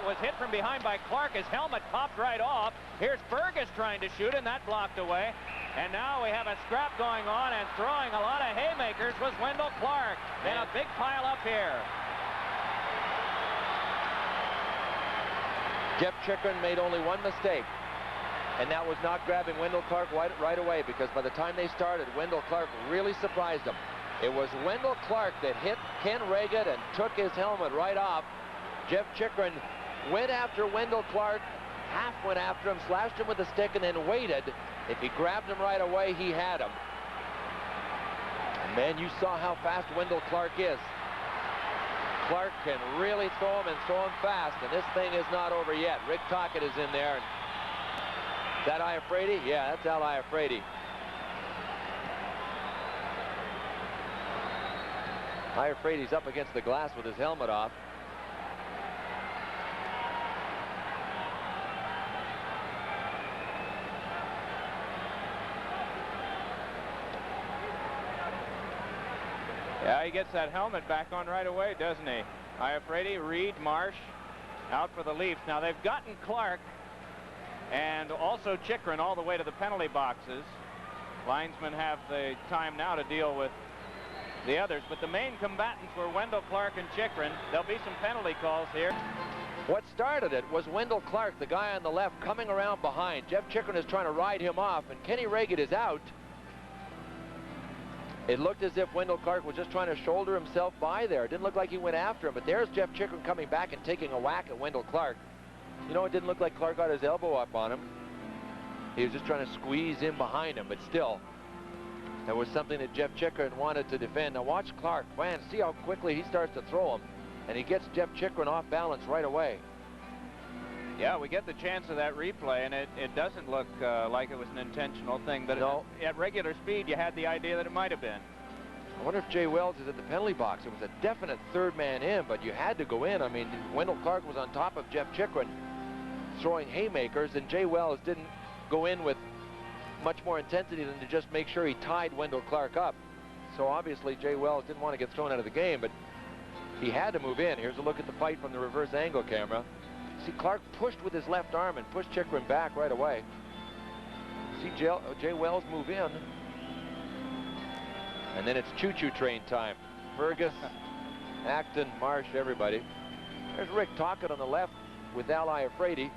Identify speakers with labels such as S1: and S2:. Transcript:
S1: Reagan was hit from behind by Clark. His helmet popped right off. Here's Fergus trying to shoot, and that blocked away. And now we have a scrap going on, and throwing a lot of haymakers was Wendel Clark. And a big pile up here.
S2: Jeff Chychrun made only one mistake, and that was not grabbing Wendel Clark right away, because by the time they started, Wendel Clark really surprised him. It was Wendel Clark that hit Ken Reagan and took his helmet right off. Jeff Chychrun went after Wendel Clark, half went after him, slashed him with a stick, and then waited. If he grabbed him right away, he had him. And man, you saw how fast Wendel Clark is. Clark can really throw him, and throw him fast, and this thing is not over yet. Rick Tocchet is in there. And is that Iafrate? Yeah, that's Al Iafrate. Iafrate's up against the glass with his helmet off.
S1: Yeah, he gets that helmet back on right away, doesn't he? Iafrate, Reed, Marsh out for the Leafs. Now they've gotten Clark and also Chychrun all the way to the penalty boxes. Linesmen have the time now to deal with the others, but the main combatants were Wendel Clark and Chychrun. There'll be some penalty calls here.
S2: What started it was Wendel Clark, the guy on the left, coming around behind. Jeff Chychrun is trying to ride him off, and Kenny Reagan is out. It looked as if Wendel Clark was just trying to shoulder himself by there. It didn't look like he went after him, but there's Jeff Chychrun coming back and taking a whack at Wendel Clark. You know, it didn't look like Clark got his elbow up on him. He was just trying to squeeze in behind him, but still, that was something that Jeff Chychrun wanted to defend. Now watch Clark. Man, see how quickly he starts to throw him, and he gets Jeff Chychrun off balance right away.
S1: Yeah, we get the chance of that replay, and it doesn't look like it was an intentional thing, but
S2: no.
S1: At regular speed, you had the idea that it might have been.
S2: I wonder if Jay Wells is at the penalty box. It was a definite third man in, but you had to go in. I mean, Wendel Clark was on top of Jeff Chychrun throwing haymakers, and Jay Wells didn't go in with much more intensity than to just make sure he tied Wendel Clark up. So obviously Jay Wells didn't want to get thrown out of the game, but he had to move in. Here's a look at the fight from the reverse angle camera. See, Clark pushed with his left arm and pushed Chychrun back right away. See Jay Wells move in. And then it's choo-choo train time. Fergus, Acton, Marsh, everybody. There's Rick Tocchet on the left with Al Iafrate.